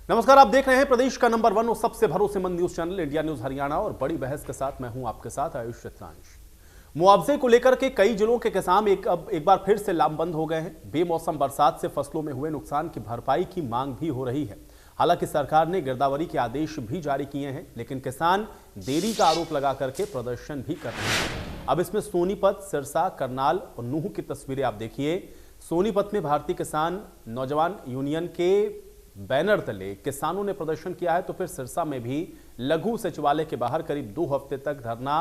नमस्कार, आप देख रहे हैं प्रदेश का नंबर 1 और सबसे भरोसेमंद news channel India news Haryana और बड़ी बहस के साथ मैं हूं आपके साथ आयुष चित्रांश। मुआवजे को लेकर के कई जिलों के किसान एक बार फिर से लामबंद हो गए हैं। बेमौसम बरसात से फसलों में हुए नुकसान की भरपाई की मांग भी हो रही है। हालांकि सरकार ने गिरदावरी के आदेश भी जारी किए हैं, लेकिन किसान देरी का आरोप लगा करके प्रदर्शन भी कर रहे हैं। अब इसमें सोनीपत, सिरसा, करनाल और नूह की तस्वीरें आप देखिए। सोनीपत में भारतीय किसान नौजवान यूनियन के बैनर तले किसानों ने प्रदर्शन किया है, तो फिर सिरसा में भी लघु सचिवालय के बाहर करीब 2 हफ्ते तक धरना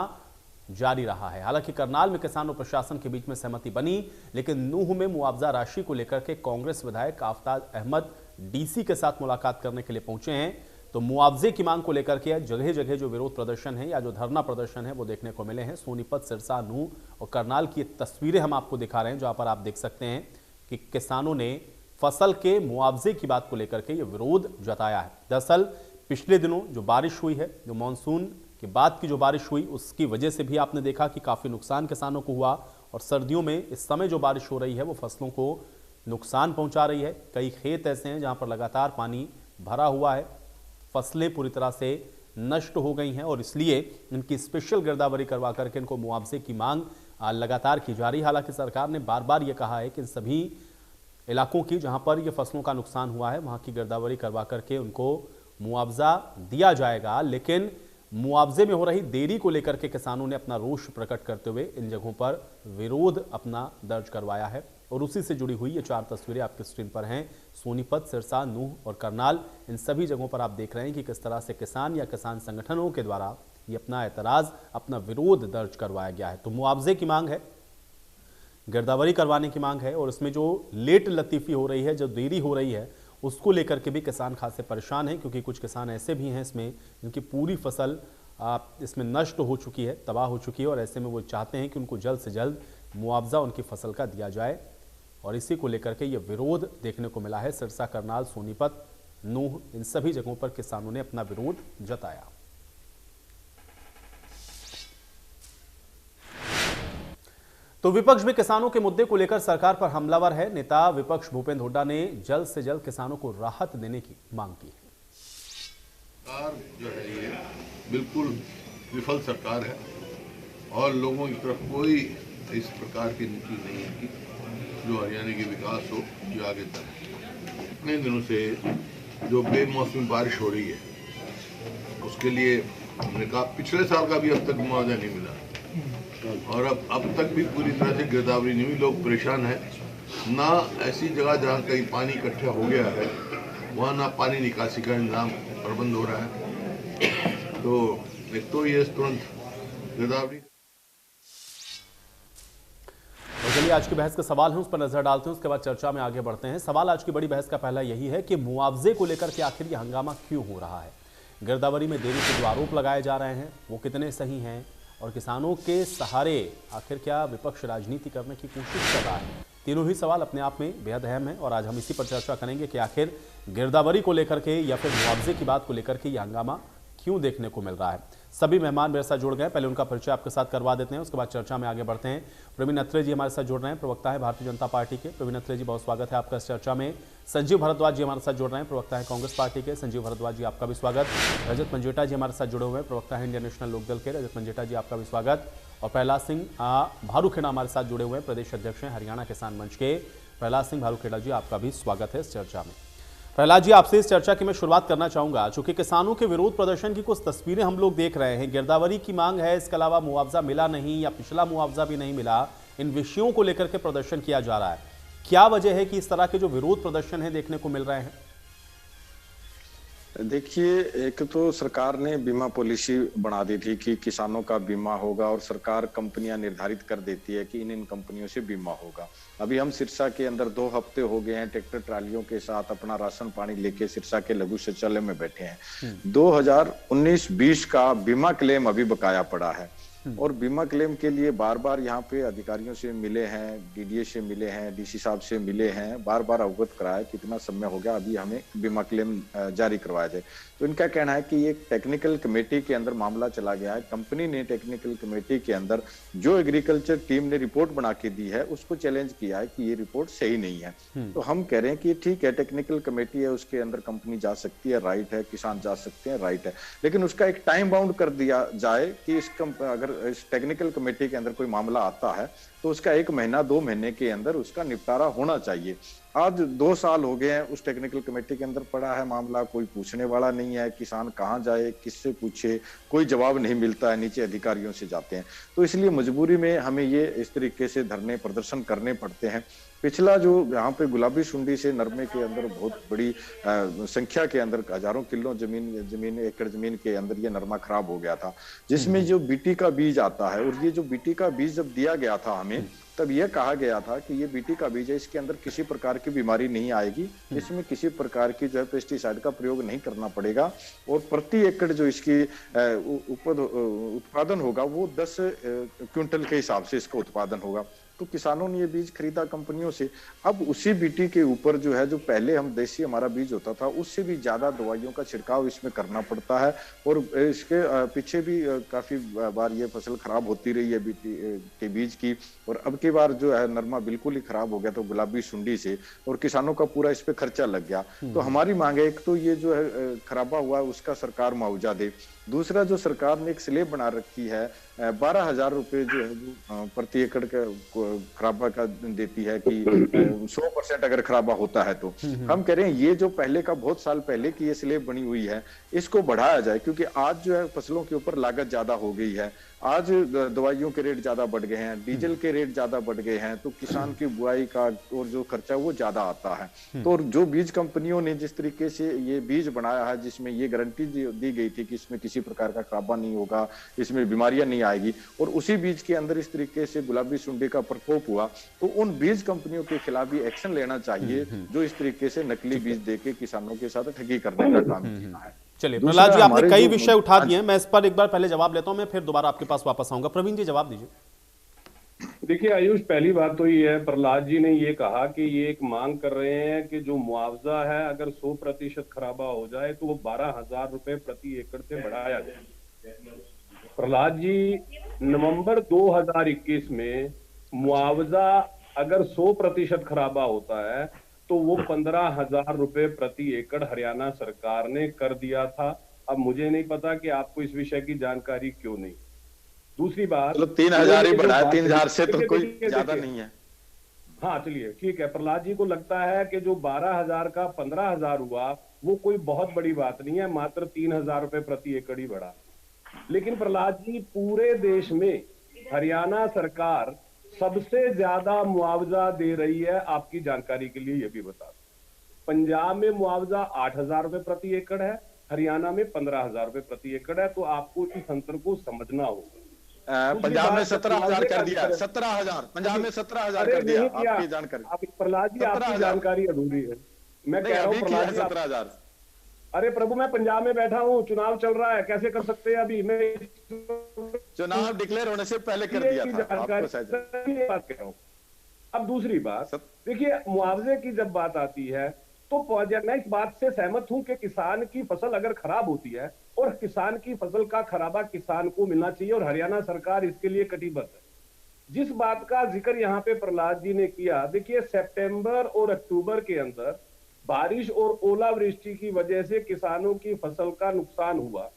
जारी रहा है। हालांकि करनाल में किसान और प्रशासन के बीच में सहमति बनी, लेकिन नूह में मुआवजा राशि को लेकर के कांग्रेस विधायक आफताब अहमद डीसी के साथ मुलाकात करने के लिए पहुंचे हैं। तो मुआवजे की मांग को लेकर के जगह जगह जो विरोध प्रदर्शन है या जो धरना प्रदर्शन है वो देखने को मिले हैं। सोनीपत, सिरसा, नूह और करनाल की तस्वीरें हम आपको दिखा रहे हैं, जहां पर आप देख सकते हैं कि किसानों ने फसल के मुआवजे की बात को लेकर के ये विरोध जताया है। दरअसल पिछले दिनों जो बारिश हुई है, जो मानसून के बाद की जो बारिश हुई, उसकी वजह से भी आपने देखा कि काफी नुकसान किसानों को हुआ। और सर्दियों में इस समय जो बारिश हो रही है वो फसलों को नुकसान पहुंचा रही है। कई खेत ऐसे हैं जहां पर लगातार पानी भरा हुआ है, फसलें पूरी तरह से नष्ट हो गई हैं और इसलिए इनकी स्पेशल गिरदावरी करवा करके इनको मुआवजे की मांग लगातार की जा रही है। हालांकि सरकार ने बार बार ये कहा है कि इन सभी इलाकों की जहां पर ये फसलों का नुकसान हुआ है वहां की गिरदावरी करवा करके उनको मुआवजा दिया जाएगा, लेकिन मुआवजे में हो रही देरी को लेकर के किसानों ने अपना रोष प्रकट करते हुए इन जगहों पर विरोध अपना दर्ज करवाया है। और उसी से जुड़ी हुई ये 4 तस्वीरें आपकी स्क्रीन पर हैं। सोनीपत, सिरसा, नूह और करनाल, इन सभी जगहों पर आप देख रहे हैं कि किस तरह से किसान या किसान संगठनों के द्वारा ये अपना एतराज, अपना विरोध दर्ज करवाया गया है। तो मुआवजे की मांग है, गिरदावरी करवाने की मांग है और इसमें जो लेट लतीफी हो रही है, जो देरी हो रही है, उसको लेकर के भी किसान खासे परेशान हैं, क्योंकि कुछ किसान ऐसे भी हैं इसमें जिनकी पूरी फसल इसमें नष्ट हो चुकी है, तबाह हो चुकी है और ऐसे में वो चाहते हैं कि उनको जल्द से जल्द मुआवजा उनकी फसल का दिया जाए। और इसी को लेकर के ये विरोध देखने को मिला है। सिरसा, करनाल, सोनीपत, नूह, इन सभी जगहों पर किसानों ने अपना विरोध जताया। तो विपक्ष भी किसानों के मुद्दे को लेकर सरकार पर हमलावर है। नेता विपक्ष भूपेंद्र हुड्डा ने जल्द से जल्द किसानों को राहत देने की मांग की है। सरकार जो है ये बिल्कुल विफल सरकार है और लोगों की तरफ कोई इस प्रकार की नीति नहीं है कि जो हरियाणा की विकास हो, जो आगे तक। इतने दिनों से जो बेमौसमी बारिश हो रही है उसके लिए हमने कहा पिछले साल का भी अब तक मुआवजा नहीं मिला और अब तक भी पूरी तरह से गिरदावरी नहीं हुई। लोग परेशान हैं। ना ऐसी जगह जहाँ कहीं पानी इकट्ठा हो गया है वहाँ ना पानी निकासी का इंतजाम प्रबंध हो रहा है। तो एक तो ये तुरंत गिरदावरी। और चलिए आज की बहस का सवाल है, उस पर नजर डालते हैं, उसके बाद चर्चा में आगे बढ़ते हैं। सवाल आज की बड़ी बहस का पहला यही है कि मुआवजे को लेकर के आखिर ये हंगामा क्यों हो रहा है। गिरदावरी में देरी के जो आरोप लगाए जा रहे हैं वो कितने सही हैं और किसानों के सहारे आखिर क्या विपक्ष राजनीति करने की कोशिश कर रहा है। तीनों ही सवाल अपने आप में बेहद अहम है और आज हम इसी पर चर्चा करेंगे कि आखिर गिरदावरी को लेकर के या फिर मुआवजे की बात को लेकर के ये हंगामा क्यों देखने को मिल रहा है। सभी मेहमान मेरे साथ जुड़ गए, पहले उनका परिचय आपके साथ करवा देते हैं, उसके बाद चर्चा में आगे बढ़ते हैं। प्रवीण अत्रे जी हमारे साथ जुड़ रहे हैं, प्रवक्ता है भारतीय जनता पार्टी के। प्रवीण अत्रे जी, बहुत स्वागत है आपका इस चर्चा में। संजीव भारद्वाज जी हमारे साथ जुड़ रहे हैं, प्रवक्ता है कांग्रेस पार्टी के। संजीव भारद्वाज जी, आपका भी स्वागत। रजत मंजेठा जी हमारे साथ जुड़े हुए हैं, प्रवक्ता है इंडियन नेशनल लोकदल के। रजत मंजेठा जी, आपका भी स्वागत। और प्रहलाद सिंह भारूखेड़ा हमारे साथ जुड़े हुए हैं, प्रदेश अध्यक्ष हैं हरियाणा किसान मंच के। प्रहलाद सिंह भारूखेड़ा जी, आपका भी स्वागत है इस चर्चा में। प्रहलाद जी, आपसे इस चर्चा की मैं शुरुआत करना चाहूंगा। चूंकि किसानों के विरोध प्रदर्शन की कुछ तस्वीरें हम लोग देख रहे हैं, गिरदावरी की मांग है, इसके अलावा मुआवजा मिला नहीं या पिछला मुआवजा भी नहीं मिला, इन विषयों को लेकर के प्रदर्शन किया जा रहा है। क्या वजह है कि इस तरह के जो विरोध प्रदर्शन है देखने को मिल रहे हैं? देखिए, एक तो सरकार ने बीमा पॉलिसी बना दी थी कि किसानों का बीमा होगा और सरकार कंपनियां निर्धारित कर देती है कि इन कंपनियों से बीमा होगा। अभी हम सिरसा के अंदर 2 हफ्ते हो गए हैं, ट्रैक्टर ट्रालियों के साथ अपना राशन पानी लेके सिरसा के लघु शौचालय में बैठे हैं। 2019-20 का बीमा क्लेम अभी बकाया पड़ा है। और बीमा क्लेम के लिए बार बार यहाँ पे अधिकारियों से मिले हैं, डीडीए से मिले हैं, डीसी साहब से मिले हैं, बार बार अवगत कराया कितना समय हो गया, अभी हमें बीमा क्लेम जारी करवाया जाए। तो इनका कहना है कि ये टेक्निकल कमेटी के अंदर मामला चला गया है, कंपनी ने टेक्निकल कमेटी के अंदर जो एग्रीकल्चर टीम ने रिपोर्ट बना के दी है उसको चैलेंज किया है कि ये रिपोर्ट सही नहीं है। तो हम कह रहे हैं कि ठीक है, टेक्निकल कमेटी है, उसके अंदर कंपनी जा सकती है, राइट है, किसान जा सकते हैं, राइट है, लेकिन उसका एक टाइम बाउंड कर दिया जाए कि अगर इस टेक्निकल कमेटी के अंदर कोई मामला आता है तो उसका 1 महीना 2 महीने के अंदर उसका निपटारा होना चाहिए। आज 2 साल हो गए हैं उस टेक्निकल कमेटी के अंदर पड़ा है मामला, कोई पूछने वाला नहीं है, किसान कहाँ जाए, किससे पूछे, कोई जवाब नहीं मिलता है, नीचे अधिकारियों से जाते हैं। तो इसलिए मजबूरी में हमें ये इस तरीके से धरने प्रदर्शन करने पड़ते हैं। पिछला जो यहाँ पे गुलाबी सुंडी से नरमे के अंदर बहुत बड़ी संख्या के अंदर हजारों किलो जमीन एकड़ जमीन के अंदर ये नरमा खराब हो गया था, जिसमें जो बीटी का बीज आता है, और ये जो बीटी का बीज जब दिया गया था हमें, तब यह कहा गया था कि ये बीटी का बीज है, इसके अंदर किसी प्रकार की बीमारी नहीं आएगी, इसमें किसी प्रकार की जो है पेस्टिसाइड का प्रयोग नहीं करना पड़ेगा, और प्रति एकड़ जो इसकी उत्पादन होगा वो 10 क्विंटल के हिसाब से इसका उत्पादन होगा। तो किसानों ने ये बीज खरीदा कंपनियों से। अब उसी बीटी के ऊपर जो है, जो पहले हम देसी हमारा बीज होता था, उससे भी ज्यादा दवाइयों का छिड़काव इसमें करना पड़ता है, और इसके पीछे भी काफी बार ये फसल खराब होती रही है बीटी के बीज की, और अब की बार जो है नरमा बिल्कुल ही खराब हो गया तो गुलाबी सुंडी से, और किसानों का पूरा इस पे खर्चा लग गया। तो हमारी मांग है, एक तो ये जो है खराबा हुआ उसका सरकार मुआवजा दे, दूसरा जो सरकार ने एक स्लेब बना रखी है 12,000 रुपए जो है प्रति एकड़ का खराबा का देती है कि 100% अगर खराबा होता है तो हम कह रहे हैं ये जो पहले का बहुत साल पहले की ये स्लेब बनी हुई है इसको बढ़ाया जाए, क्योंकि आज जो है फसलों के ऊपर लागत ज्यादा हो गई है, आज दवाइयों के रेट ज्यादा बढ़ गए हैं, डीजल के रेट ज्यादा बढ़ गए हैं, तो किसान की बुआई का और जो खर्चा वो ज्यादा आता है। तो जो बीज कंपनियों ने जिस तरीके से ये बीज बनाया है, जिसमें ये गारंटी दी गई थी कि इसमें किसी प्रकार का खराबा नहीं होगा, इसमें बीमारियां नहीं आएगी, और उसी बीज के अंदर इस तरीके से गुलाबी सुंडी का प्रकोप हुआ, तो उन बीज कंपनियों के खिलाफ भी एक्शन लेना चाहिए जो इस तरीके से नकली बीज देके किसानों के साथ ठगी करने का काम किया है। चलिए प्रहलाद जी, आपने कई विषय उठा दिए हैं, मैं इस पर एक बार पहले जवाब लेता हूं, मैं फिर दोबारा आपके पास वापस आऊंगा। प्रवीण जी जवाब दीजिए। देखिए आयुष, पहली बात तो ये है, प्रहलाद जी ने ये कहा कि ये एक मांग कर रहे हैं कि जो मुआवजा है अगर 100% खराबा हो जाए तो वो 12,000 रुपए प्रति एकड़ से बढ़ाया जाए। प्रहलाद जी, नवंबर 2021 में मुआवजा अगर 100% खराबा होता है तो वो 15,000 रुपए प्रति एकड़ हरियाणा सरकार ने कर दिया था। अब मुझे नहीं पता कि आपको इस विषय की जानकारी क्यों नहीं। दूसरी बात, 3,000 ही बढ़ाया, 3,000 से तो कोई ज्यादा नहीं है। हाँ चलिए ठीक है, प्रहलाद जी को लगता है कि जो 12,000 का 15,000 हुआ वो कोई बहुत बड़ी बात नहीं है, मात्र 3,000 रुपए प्रति एकड़ ही बढ़ा। लेकिन प्रहलाद जी, पूरे देश में हरियाणा सरकार सबसे ज्यादा मुआवजा दे रही है, आपकी जानकारी के लिए ये भी बता दूं। पंजाब में मुआवजा 8,000 रुपए प्रति एकड़ है, हरियाणा में 15,000 रुपए प्रति एकड़ है, तो आपको इस अंतर को समझना होगा। पंजाब में 17,000 कर दिया, 17,000 पंजाब में 17,000 कर दिया, आपकी जानकारी। प्रहलाद जी, आपकी जानकारी अधूरी है। मैं कह रहा हूँ 17,000। अरे प्रभु, मैं पंजाब में बैठा हूँ, चुनाव चल रहा है, कैसे कर सकते हैं अभी? मैं चुनाव डिक्लेयर होने से पहले कर दिया था, आपको शायद बात कह रहा हूँ। अब दूसरी बात, देखिए मुआवजे की जब बात आती है तो मैं इस बात से सहमत हूं कि किसान की फसल अगर खराब होती है और किसान की फसल का खराबा किसान को मिलना चाहिए, और हरियाणा सरकार इसके लिए कटिबद्ध है। जिस बात का जिक्र यहाँ पे प्रहलाद जी ने किया, देखिए सितंबर और अक्टूबर के अंदर बारिश और ओलावृष्टि की वजह से किसानों की फसल का नुकसान हुआ।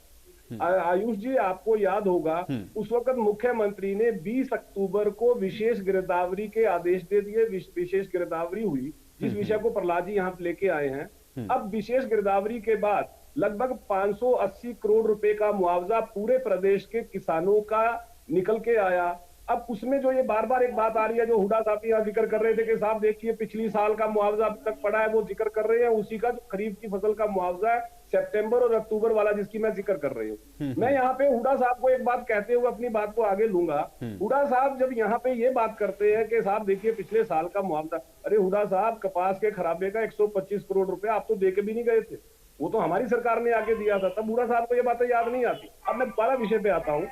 आयुष जी, आपको याद होगा उस वक्त मुख्यमंत्री ने 20 अक्टूबर को विशेष गिरदावरी के आदेश दे दिए। विशेष गिरदावरी हुई, जिस विषय को प्रहलाद जी यहाँ लेके आए हैं। अब विशेष गिरदावरी के बाद लगभग 580 करोड़ रुपए का मुआवजा पूरे प्रदेश के किसानों का निकल के आया। अब उसमें जो ये बार बार एक बात आ रही है, जो हुडा साहब यहाँ जिक्र कर रहे थे कि साहब देखिए पिछली साल का मुआवजा अब तक पड़ा है, वो जिक्र कर रहे हैं उसी का जो खरीफ की फसल का मुआवजा है सितंबर और अक्टूबर वाला, जिसकी मैं जिक्र कर रही हूँ। मैं यहाँ पे हुडा साहब को एक बात कहते हुए अपनी बात को आगे लूंगा। हुडा साहब जब यहाँ पे ये बात करते हैं कि साहब देखिए पिछले साल का मुआवजा, अरे हुडा साहब, कपास के खराबे का 125 करोड़ रुपए आप तो दे के भी नहीं गए थे। वो तो हमारी सरकार ने आके दिया था, तब हुडा साहब को ये बातें याद नहीं आती। अब मैं दोबारा विषय पे आता हूँ।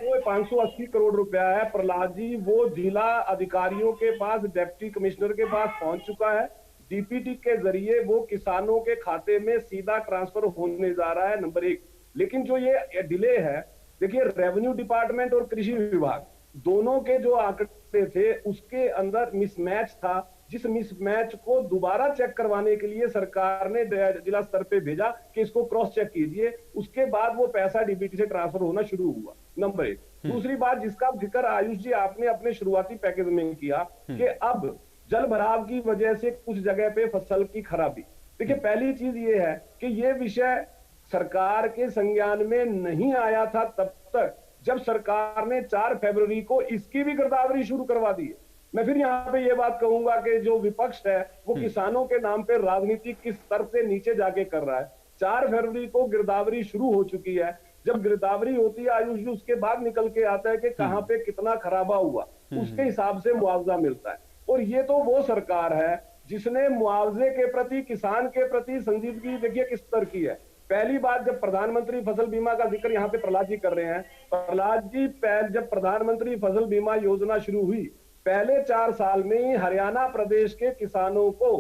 वो 580 करोड़ रुपया है प्रहलाद जी, वो जिला अधिकारियों के पास, डिप्टी कमिश्नर के पास पहुंच चुका है। डीपीटी के जरिए वो किसानों के खाते में सीधा ट्रांसफर होने जा रहा है, नंबर 1। लेकिन जो ये डिले है, देखिए रेवेन्यू डिपार्टमेंट और कृषि विभाग दोनों के जो आंकड़े थे उसके अंदर मिसमैच था, जिस मिसमैच को दोबारा चेक करवाने के लिए सरकार ने जिला स्तर पे भेजा कि इसको क्रॉस चेक कीजिए। उसके बाद वो पैसा डीबीटी से ट्रांसफर होना शुरू हुआ, नंबर 1। दूसरी बात जिसका जिक्र आयुष जी आपने अपने शुरुआती पैकेज में किया कि अब जल भराव की वजह से कुछ जगह पे फसल की खराबी। देखिए पहली चीज ये है कि ये विषय सरकार के संज्ञान में नहीं आया था तब तक जब सरकार ने 4 फरवरी को इसकी भी गिरदावरी शुरू करवा दी है। मैं फिर यहाँ पे ये बात कहूंगा कि जो विपक्ष है वो किसानों के नाम पे राजनीति किस स्तर से नीचे जाके कर रहा है। 4 फरवरी को गिरदावरी शुरू हो चुकी है। जब गिरदावरी होती है आयुष जी, उसके बाद निकल के आता है कि कहाँ पे कितना खराबा हुआ, उसके हिसाब से मुआवजा मिलता है। और ये तो वो सरकार है जिसने मुआवजे के प्रति, किसान के प्रति संजीदगी देखिए किस स्तर की है। पहली बात, जब प्रधानमंत्री फसल बीमा का जिक्र यहाँ पे प्रहलाद जी कर रहे हैं, प्रहलाद जी जब प्रधानमंत्री फसल बीमा योजना शुरू हुई, पहले 4 साल में ही हरियाणा प्रदेश के किसानों को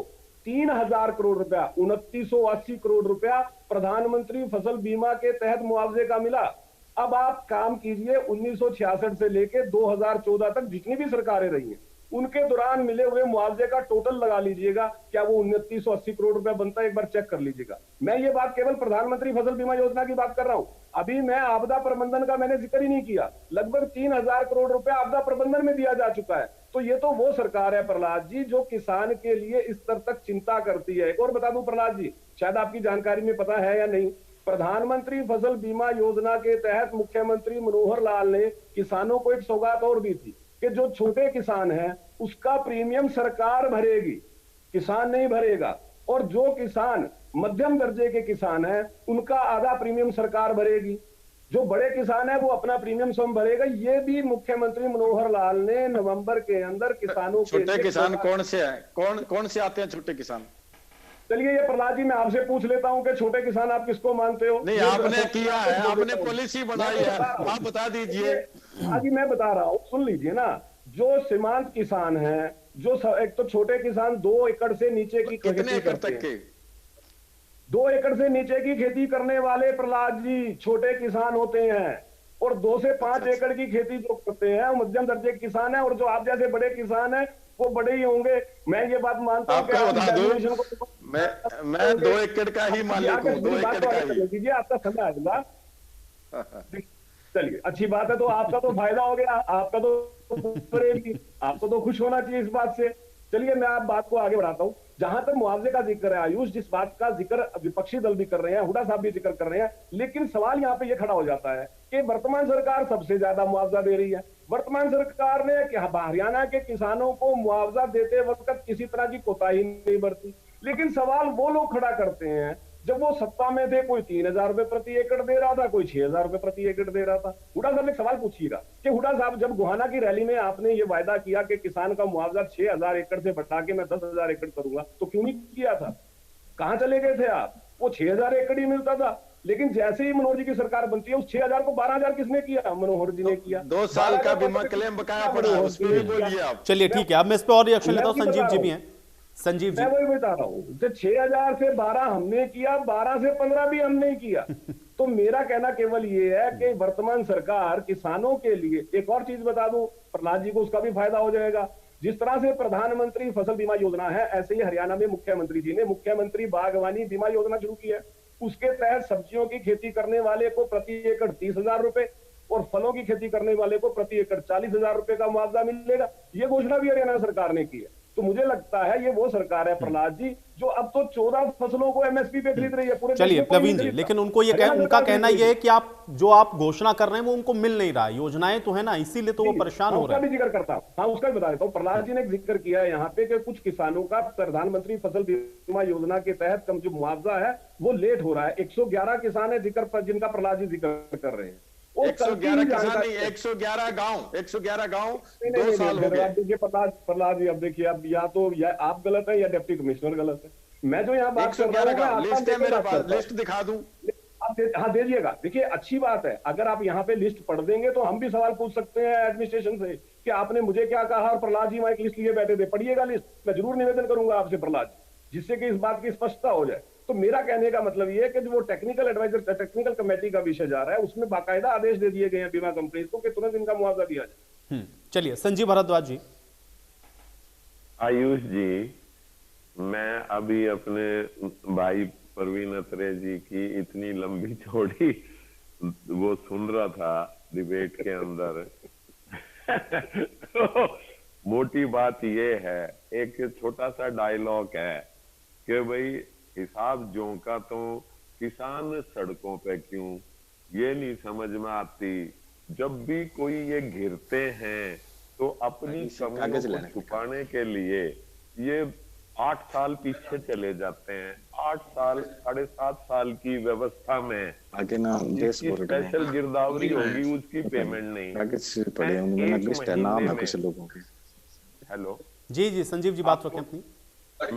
3000 करोड़ रुपया, 2980 करोड़ रुपया प्रधानमंत्री फसल बीमा के तहत मुआवजे का मिला। अब आप काम कीजिए, 1966 से लेके 2014 तक जितनी भी सरकारें रही हैं उनके दौरान मिले हुए मुआवजे का टोटल लगा लीजिएगा, क्या वो 2980 करोड़ रुपए बनता है? एक बार चेक कर लीजिएगा। मैं ये बात केवल प्रधानमंत्री फसल बीमा योजना की बात कर रहा हूं। अभी मैं आपदा प्रबंधन का मैंने जिक्र ही नहीं किया। लगभग 3000 करोड़ रुपए आपदा प्रबंधन में दिया जा चुका है। तो ये तो वो सरकार है प्रहलाद जी जो किसान के लिए इस स्तर तक चिंता करती है। एक और बता दूं प्रहलाद जी, शायद आपकी जानकारी में पता है या नहीं, प्रधानमंत्री फसल बीमा योजना के तहत मुख्यमंत्री मनोहर लाल ने किसानों को एक सौगात और दी थी कि जो छोटे किसान हैं उसका प्रीमियम सरकार भरेगी, किसान नहीं भरेगा। और जो किसान मध्यम दर्जे के किसान हैं उनका आधा प्रीमियम सरकार भरेगी। जो बड़े किसान है वो अपना प्रीमियम स्वयं भरेगा। ये भी मुख्यमंत्री मनोहर लाल ने नवंबर के अंदर किसानों के छोटे किसान कौन से हैं, कौन से आते हैं छोटे किसान? चलिए ये प्रहलाद जी मैं आपसे पूछ लेता हूं कि छोटे किसान आप किसको मानते हो? नहीं, आपने किया है, आपने पॉलिसी बनाई है, आप बता दीजिए। हाँ जी मैं बता रहा हूँ, सुन लीजिए ना। जो सीमांत किसान हैं, जो एक तो छोटे किसान 2 एकड़ से नीचे की कितने एकड़ तक के? 2 एकड़ से नीचे की खेती करने वाले प्रहलाद जी छोटे किसान होते हैं। और 2 से 5 एकड़ की खेती जो करते हैं वो मध्यम दर्जे के किसान है। और जो आप जैसे बड़े किसान हैं वो बड़े ही होंगे, मैं ये बात मानता हूँ। मैं 2 एकड़ का ही मालिक हूँ, 2 एकड़ का ही। आपका समय आएगा। चलिए अच्छी बात है, तो आपका तो फायदा हो गया, आपका तो आपको तो खुश होना चाहिए इस बात से। चलिए मैं आप बात को आगे बढ़ाता हूं। जहां तक मुआवजे का जिक्र है आयुष, जिस बात का जिक्र विपक्षी दल भी कर रहे हैं, हुडा साहब भी जिक्र कर रहे हैं, लेकिन सवाल यहां पे ये खड़ा हो जाता है कि वर्तमान सरकार सबसे ज्यादा मुआवजा दे रही है। वर्तमान सरकार ने हरियाणा के किसानों को मुआवजा देते वक्त किसी तरह की कोताही नहीं बरती। लेकिन सवाल वो लोग खड़ा करते हैं जब वो सत्ता में थे, कोई 3000 रुपए प्रति एकड़ दे रहा था, कोई 6000 रुपए प्रति एकड़ दे रहा था। हुडा साहब एक सवाल पूछिएगा कि हुडा साहब जब गोहाना की रैली में आपने ये वायदा किया कि किसान का मुआवजा 6000 एकड़ से बढ़ा के मैं 10,000 एकड़ करूंगा, तो क्यों नहीं किया था? कहां चले गए थे आप? वो 6000 एकड़ ही मिलता था। लेकिन जैसे ही मनोहर जी की सरकार बनती है उस 6000 को 12,000 किसने किया? मनोहर जी ने किया। 2 साल का बीमा क्लेम बकाया पड़ा, उसमें भी बोलिए आप। चलिए ठीक है, अब मैं इस पे और रिएक्शन लेता हूं। संजीव जी भी हैं। संजीव जी, मैं वही बता रहा हूँ, 6000 से 12 हमने किया, 12 से 15 भी हमने किया। तो मेरा कहना केवल ये है कि वर्तमान सरकार किसानों के लिए, एक और चीज बता दूं प्रहलाद जी को, उसका भी फायदा हो जाएगा। जिस तरह से प्रधानमंत्री फसल बीमा योजना है, ऐसे ही हरियाणा में मुख्यमंत्री जी ने मुख्यमंत्री बागवानी बीमा योजना शुरू की है। उसके तहत सब्जियों की खेती करने वाले को प्रति एकड़ 30,000 रुपए और फलों की खेती करने वाले को प्रति एकड़ 40,000 रुपए का मुआवजा मिलेगा। ये घोषणा भी हरियाणा सरकार ने की है। तो मुझे लगता है ये वो सरकार है प्रहलाद जी जो अब तो 14 फसलों को एमएसपी पे खरीद रही है पूरे। चलिए प्रवीण जी, लेकिन उनको ये उनका कहना ये है कि आप घोषणा कर रहे हैं वो उनको मिल नहीं रहा है। योजनाएं तो है ना, इसीलिए तो वो परेशान हो रहे हैं। उसका भी जिक्र करता हूं, हाँ उसका भी बता देता हूँ। प्रहलाद जी ने जिक्र किया है यहाँ पे कि कुछ किसानों का प्रधानमंत्री फसल बीमा योजना के तहत कम जो मुआवजा है वो लेट हो रहा है। 111 किसान है जिनका प्रहलाद जी जिक्र कर रहे हैं। 111 किसान नहीं, 111 गांव 2 साल हो गए। देखिए प्रहलाद जी, अब देखिए अब या तो आप गलत है या डिप्टी कमिश्नर गलत है। मैं जो यहाँ बात कर रहा हूँ, लिस्ट है मेरे पास, लिस्ट दिखा दूं आप हाँ दीजिएगा। देखिए अच्छी बात है, अगर आप यहाँ पे लिस्ट पढ़ देंगे तो हम भी सवाल पूछ सकते हैं एडमिनिस्ट्रेशन से कि आपने मुझे क्या कहा, और प्रहलाद जी वहां एक लिस्ट लिए बैठे थे। पढ़िएगा लिस्ट, मैं जरूर निवेदन करूंगा आपसे प्रहलाद जी, जिससे कि इस बात की स्पष्टता हो जाए। तो मेरा कहने का मतलब ये है कि जो वो टेक्निकल एडवाइजर, टेक्निकल कमेटी का विषय जा रहा है, उसमें बाकायदा आदेश दे दिए गए हैं बीमा कंपनी को कि तुरंत इनका मुआवजा दिया जाए। चलिए संजीव भारद्वाज जी। आयुष जी, मैं अभी अपने भाई परवीन अत्रे जी की इतनी लंबी चौड़ी वो सुन रहा था डिबेट के अंदर। तो मोटी बात ये है, एक छोटा सा डायलॉग है कि भाई हिसाब जोंका तो किसान सड़कों पे क्यों, ये नहीं समझ में आती। जब भी कोई ये घिरते हैं तो अपनी कमियों को छुपाने के लिए ये 8 साल पीछे चले जाते हैं। 8 साल 7.5 साल की व्यवस्था में आगे ना स्पेशल गिरदावरी होगी, उसकी पेमेंट नहीं। हेलो जी जी संजीव जी बात रखें अपनी।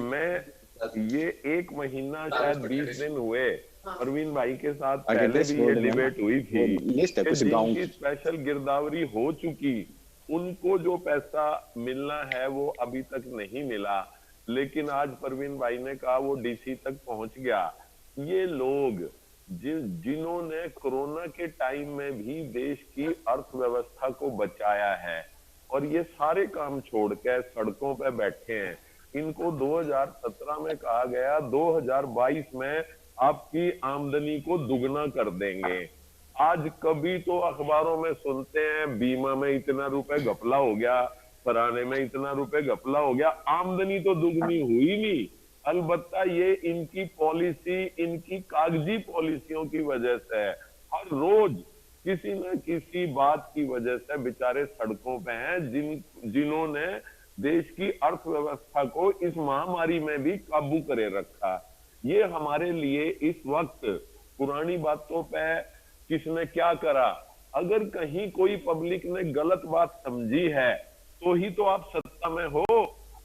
मैं ये 1 महीना शायद 20 दिन हुए परवीन भाई के साथ पहले भी ये डिबेट हुई थी कि जिनकी स्पेशल गिरदावरी हो चुकी उनको जो पैसा मिलना है वो अभी तक नहीं मिला, लेकिन आज परवीन भाई ने कहा वो डीसी तक पहुंच गया। ये लोग जिन्होंने कोरोना के टाइम में भी देश की अर्थव्यवस्था को बचाया है और ये सारे काम छोड़ के सड़कों पे बैठे हैं, इनको 2017 में कहा गया 2022 में आपकी आमदनी को दुगना कर देंगे। आज कभी तो अखबारों में सुनते हैं बीमा में इतना रुपए घपला हो गया, फराने में इतना रुपए घपला हो गया, आमदनी तो दुगनी हुई नहीं। अलबत्ता ये इनकी पॉलिसी, इनकी कागजी पॉलिसियों की वजह से है। हर रोज किसी न किसी बात की वजह से बेचारे सड़कों पे हैं, जिन्होंने देश की अर्थव्यवस्था को इस महामारी में भी काबू करे रखा। ये हमारे लिए इस वक्त पुरानी बातों पे किसने क्या करा, अगर कहीं कोई पब्लिक ने गलत बात समझी है तो ही तो आप सत्ता में हो।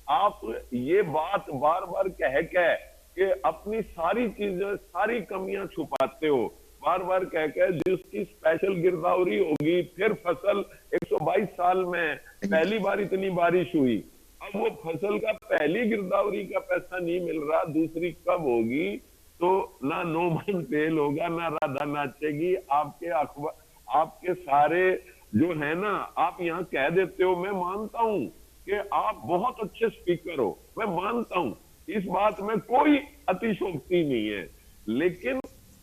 आप ये बात बार बार कह के अपनी सारी चीजें, सारी कमियां छुपाते हो, बार बार कह के जिसकी स्पेशल गिरदावरी होगी, फिर फसल 122 साल में पहली बार इतनी बारिश हुई, अब वो फसल का पहली गिरदावरी का पैसा नहीं मिल रहा, दूसरी कब होगी? तो ना नो मन तेल होगा, ना राधा नाचेगी। आपके सारे जो है ना, आप यहाँ कह देते हो, मैं मानता हूँ कि आप बहुत अच्छे स्पीकर हो, मैं मानता हूँ, इस बात में कोई अतिशोक्ति नहीं है, लेकिन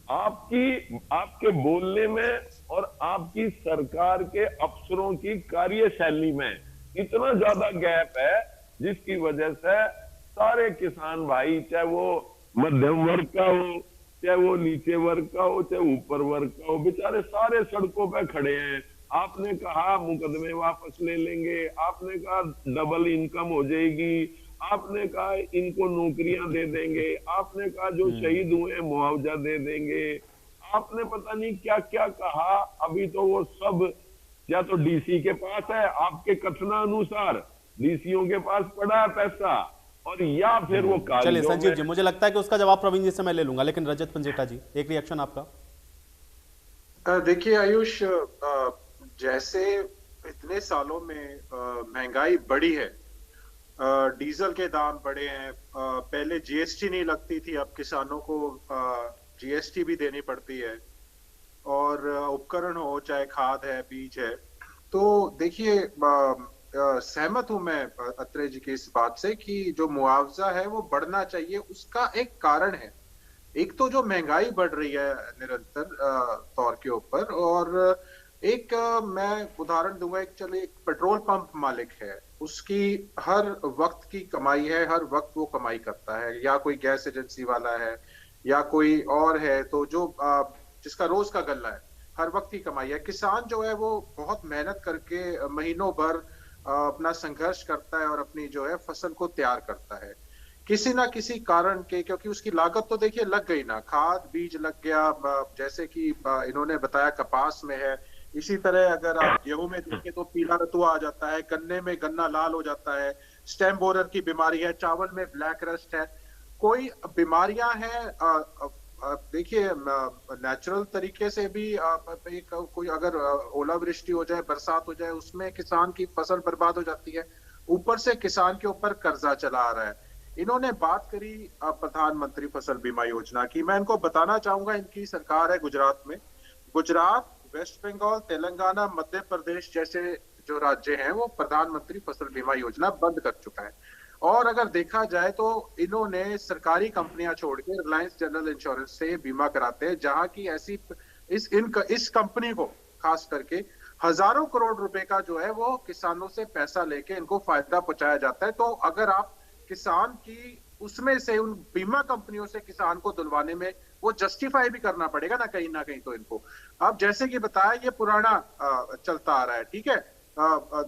आपके बोलने में और आपकी सरकार के अफसरों की कार्यशैली में इतना ज्यादा गैप है, जिसकी वजह से सारे किसान भाई, चाहे वो मध्यम वर्ग का हो, चाहे वो नीचे वर्ग का हो, चाहे ऊपर वर्ग का हो, बेचारे सारे सड़कों पे खड़े हैं। आपने कहा मुकदमे वापस ले लेंगे, आपने कहा डबल इनकम हो जाएगी, आपने कहा इनको नौकरियां दे देंगे, आपने कहा जो शहीद हुए मुआवजा दे देंगे, आपने पता नहीं क्या क्या कहा। अभी तो वो सब या तो डीसी के पास है, आपके कथनानुसार डीसीओ के पास पड़ा है पैसा, और या फिर वो चलिए संजीव जी, मुझे लगता है कि उसका जवाब प्रवीण जी से मैं ले लूंगा, लेकिन रजत पंजेटा जी एक रिएक्शन आपका। देखिए आयुष, जैसे इतने सालों में महंगाई बढ़ी है, डीजल के दाम बढ़े हैं, पहले जीएसटी नहीं लगती थी, अब किसानों को जीएसटी भी देनी पड़ती है, और उपकरण हो चाहे खाद है, बीज है। तो देखिए सहमत हूं मैं अत्रे जी की इस बात से कि जो मुआवजा है वो बढ़ना चाहिए। उसका एक कारण है, एक तो जो महंगाई बढ़ रही है निरंतर तौर के ऊपर, और एक मैं उदाहरण दूंगा, एक पेट्रोल पंप मालिक है, उसकी हर वक्त की कमाई है, हर वक्त वो कमाई करता है, या कोई गैस एजेंसी वाला है या कोई और है, तो जो जिसका रोज का गल्ला है, हर वक्त की कमाई है। किसान जो है वो बहुत मेहनत करके महीनों भर अपना संघर्ष करता है और अपनी जो है फसल को तैयार करता है। किसी ना किसी कारण के, क्योंकि उसकी लागत तो देखिए लग गई ना, खाद बीज लग गया, जैसे कि इन्होंने बताया कपास में है, इसी तरह अगर आप गेहूं में देखें तो पीला रतुआ आ जाता है, गन्ने में गन्ना लाल हो जाता है, स्टेम बोरर की बीमारी है, चावल में ब्लैक रस्ट है, कोई बीमारियां हैं, देखिए नेचुरल तरीके से भी एक कोई अगर ओलावृष्टि हो जाए, बरसात हो जाए, उसमें किसान की फसल बर्बाद हो जाती है, ऊपर से किसान के ऊपर कर्जा चला आ रहा है। इन्होंने बात करी प्रधानमंत्री फसल बीमा योजना की। मैं इनको बताना चाहूंगा, इनकी सरकार है गुजरात में, गुजरात, वेस्ट बंगाल, तेलंगाना, मध्य प्रदेश जैसे जो राज्य हैं वो प्रधानमंत्री फसल बीमा योजना बंद कर चुका है। और अगर देखा जाए तो इन्होंने सरकारी कंपनियां छोड़ के रिलायंस जनरल इंश्योरेंस से बीमा कराते हैं, जहां की ऐसी इस कंपनी को खास करके हजारों करोड़ रुपए का जो है वो किसानों से पैसा लेके इनको फायदा पहुंचाया जाता है। तो अगर आप किसान की उसमें से उन बीमा कंपनियों से किसान को दिलवाने में वो जस्टिफाई भी करना पड़ेगा ना कहीं तो इनको। अब जैसे कि बताया ये पुराना चलता आ रहा है, ठीक है,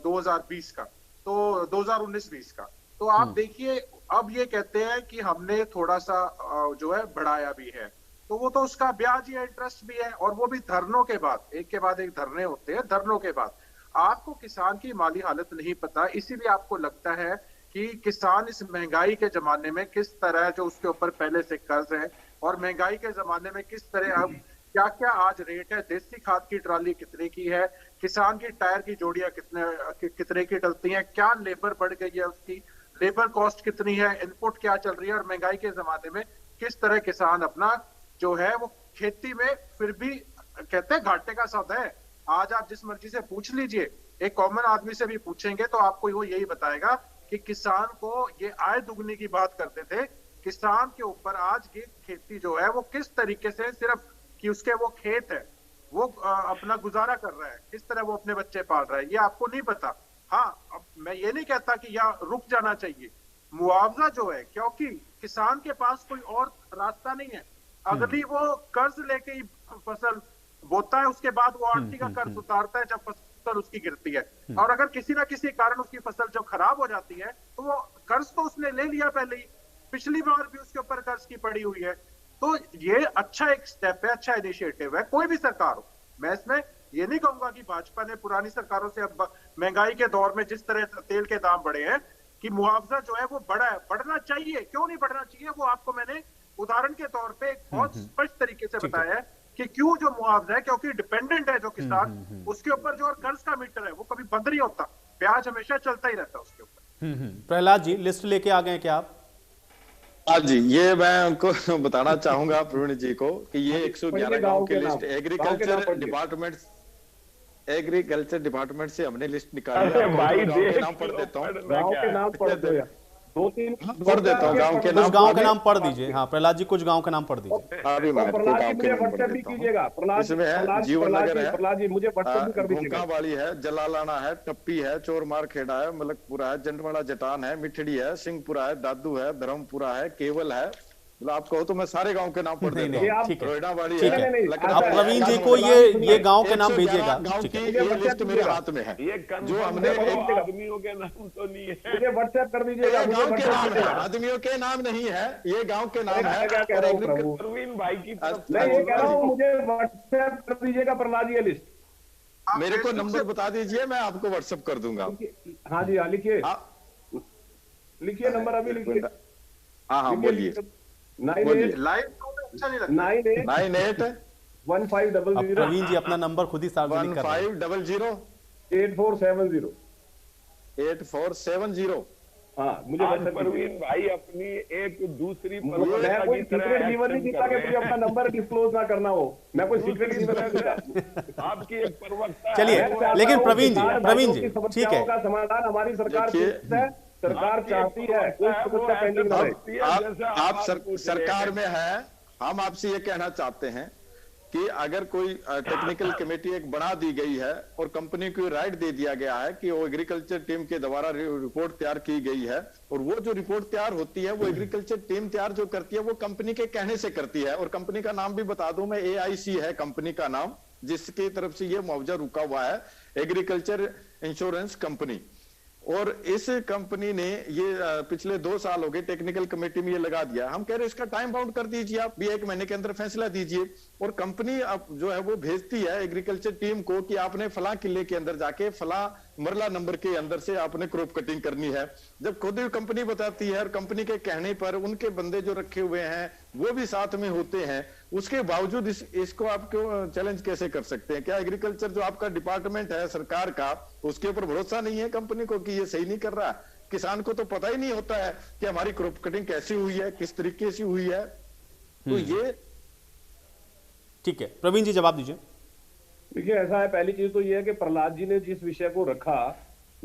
2020 का, तो 2019-20 का, तो आप देखिए अब ये कहते हैं कि हमने थोड़ा सा जो है बढ़ाया भी है, तो वो तो उसका ब्याज या इंटरेस्ट भी है, और वो भी धरनों के बाद, एक के बाद एक धरने होते हैं, धरनों के बाद। आपको किसान की माली हालत नहीं पता, इसीलिए आपको लगता है कि किसान इस महंगाई के जमाने में किस तरह, जो उसके ऊपर पहले से कर्ज है और महंगाई के जमाने में किस तरह अब क्या क्या आज रेट है, देसी खाद की ट्राली कितने की है, किसान की टायर की जोड़ियां कितने की डलती हैं, क्या लेबर बढ़ गई है, उसकी लेबर कॉस्ट कितनी है, इनपुट क्या चल रही है, और महंगाई के जमाने में किस तरह किसान अपना जो है वो खेती में फिर भी कहते हैं घाटे का सौदा है। आज आप जिस मर्जी से पूछ लीजिए, एक कॉमन आदमी से भी पूछेंगे तो आपको वो यही बताएगा कि किसान को ये आय दुगनी की बात करते थे। किसान के ऊपर आज की खेती जो है वो किस तरीके से, सिर्फ कि उसके वो खेत है, वो अपना गुजारा कर रहा है, किस तरह वो अपने बच्चे पाल रहा है, ये आपको नहीं पता। हाँ, अब मैं ये नहीं कहता कि यह रुक जाना चाहिए मुआवजा जो है, क्योंकि किसान के पास कोई और रास्ता नहीं है। अगली वो कर्ज लेके ही फसल बोता है, उसके बाद वो आरटी का कर्ज उतारता है जब फसल उसकी गिरती है, और अगर किसी ना किसी कारण उसकी फसल जो खराब हो जाती है तो वो कर्ज तो उसने ले लिया पहले ही, पिछली बार भी उसके ऊपर कर्ज की पड़ी हुई है। तो ये अच्छा एक स्टेप है, अच्छा इनिशिएटिव है, कोई भी सरकार हो। मैं इसमें ये नहीं कहूंगा कि भाजपा ने पुरानी सरकारों से, अब महंगाई के दौर में जिस तरह तेल के दाम बढ़े हैं कि मुआवजा जो है वो बढ़ा है, बढ़ना चाहिए, क्यों नहीं बढ़ना चाहिए, वो आपको मैंने उदाहरण के तौर पे एक बहुत स्पष्ट तरीके से बताया है कि क्यों जो मुआवजा है, क्योंकि डिपेंडेंट है जो किसान, उसके ऊपर जो और कर्ज का मीटर है वो कभी बंद नहीं होता, ब्याज हमेशा चलता ही रहता है उसके ऊपर। प्रहलाद जी लिस्ट लेके आ गए क्या आप? हाँ जी, ये मैं उनको बताना चाहूंगा प्रवीण जी को कि ये 111 गांव की लिस्ट एग्रीकल्चर डिपार्टमेंट से हमने लिस्ट निकाली है। भाई गांव के नाम पढ़ देता हूँ, गांव के नाम पढ़ दो, दो तीन पढ़ देता हूँ गांव के नाम। कुछ गांव के नाम पढ़ दीजिए। हाँ प्रहलाद जी, कुछ गांव के नाम पढ़ दीजिए। अभी मैं आपको गांव के नाम पढ़ देता हूँ। इसमें है जीवन नगर है, प्रहलाद जी मुझे व्हाट्सएप भी कर दीजिएगा। भूंकावाली है, जलालाना है, टप्पी है, चोरमार खेड़ा है, मलकपुरा है, जंडवाड़ा जटान है, मिठड़ी है, सिंहपुरा है, दादू है, धर्मपुरा है, केवल है। आप कहो तो मैं सारे गांव के नाम पढ़ देता हूं। ठीक है, रोहिडावाड़ी ठीक है। आप प्रवीण जी को ये गांव के नाम भेजिएगा। गांव की ये लिस्ट मेरे हाथ में है, जो हमने आदमियों के नाम तो नहीं है, मुझे व्हाट्सएप कर दीजिएगा। गांव के नाम है, आदमियों के नाम नहीं है, ये गांव के नाम है। प्रवीण भाई की मैं ये कह रहा हूँ, मुझे व्हाट्सएप कर दीजिएगा प्रहलाद जी लिस्ट। मेरे को नंबर बता दीजिए, मैं आपको व्हाट्सएप कर दूंगा। हाँ जी, हाँ लिखिए, लिखिए नंबर, अभी लिखिए। हाँ हाँ बोलिए। 981500 प्रवीण जी अपना नंबर खुद ही सार्वजनिक कर रहे हैं। 1500 8470। हाँ, मुझे प्रवीण भाई अपनी एक दूसरी कोई सीक्रेट जीवन नहीं जीता कि मुझे अपना नंबर डिस्क्लोज ना करना हो, मैं कोई सीक्रेट जीवन आपकी एक प्रवक्ता। चलिए, लेकिन प्रवीण जी ठीक है, का समाधान हमारी सरकार है, सरकार चाहती है आप सरकार में है। हम आपसे ये कहना चाहते हैं कि अगर कोई टेक्निकल कमेटी एक बना दी गई है और कंपनी को राइट दे दिया गया है कि वो एग्रीकल्चर टीम के द्वारा रिपोर्ट तैयार की गई है, और वो जो रिपोर्ट तैयार होती है वो एग्रीकल्चर टीम तैयार जो करती है वो कंपनी के कहने से करती है। और कंपनी का नाम भी बता दूं मैं, AIC है कंपनी का नाम, जिसकी तरफ से ये मुआवजा रुका हुआ है, एग्रीकल्चर इंश्योरेंस कंपनी। और इस कंपनी ने ये पिछले 2 साल हो गए टेक्निकल कमेटी में ये लगा दिया। हम कह रहे हैं इसका टाइम बाउंड कर दीजिए, आप भी 1 महीने के अंदर फैसला दीजिए। और कंपनी अब जो है वो भेजती है एग्रीकल्चर टीम को कि आपने फला किले के अंदर जाके फला मरला नंबर के अंदर से आपने क्रॉप कटिंग करनी है। जब खुद ही कंपनी बताती है और कंपनी के कहने पर उनके बंदे जो रखे हुए हैं वो भी साथ में होते हैं, उसके बावजूद इसको आप क्यों चैलेंज कैसे कर सकते हैं? क्या एग्रीकल्चर जो आपका डिपार्टमेंट है सरकार का, उसके ऊपर भरोसा नहीं है कंपनी को कि ये सही नहीं कर रहा? किसान को तो पता ही नहीं होता है कि हमारी क्रॉप कटिंग कैसी हुई है, किस तरीके से हुई है। तो ये ठीक है, प्रवीण जी जवाब दीजिए। देखिए ऐसा है, पहली चीज तो ये है कि प्रहलाद जी ने जिस विषय को रखा,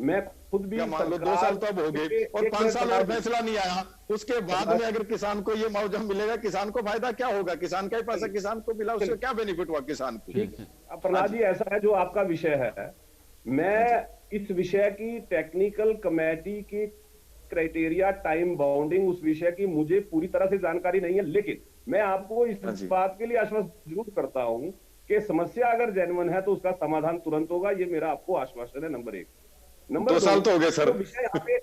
मैं खुद भी मान लो 2 साल तो अब हो गए और 5 साल और फैसला नहीं आया, उसके बाद में अगर किसान को ये मुआवजा मिलेगा, किसान को फायदा क्या होगा? किसान का ही पैसा किसान को मिला, उससे क्या बेनिफिट हुआ किसान को? ठीक है, अब प्रहलाद जी ऐसा है, जो आपका विषय है, मैं इस विषय की टेक्निकल कमेटी की क्राइटेरिया, टाइम बाउंडिंग, उस विषय की मुझे पूरी तरह से जानकारी नहीं है, लेकिन मैं आपको इस बात के लिए आश्वस्त जरूर करता हूं कि समस्या अगर जेन्युइन है तो उसका समाधान तुरंत होगा। ये मेरा आपको आश्वासन है, नंबर 1। नंबर 2 साल तो हो गए सर। तो विषय यहाँ पे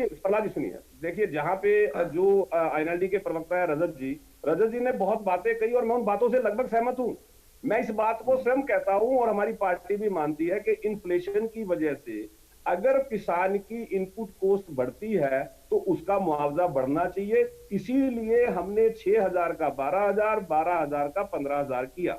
प्रहलाद जी सुनिए, देखिए जहां पे जो INLD के प्रवक्ता है रजत जी ने बहुत बातें कही और मैं उन बातों से लगभग सहमत हूं। मैं इस बात को स्वयं कहता हूं और हमारी पार्टी भी मानती है कि इन्फ्लेशन की वजह से अगर किसान की इनपुट कॉस्ट बढ़ती है तो उसका मुआवजा बढ़ना चाहिए। इसीलिए हमने 6,000 का 12,000, 12,000 का 15,000 किया।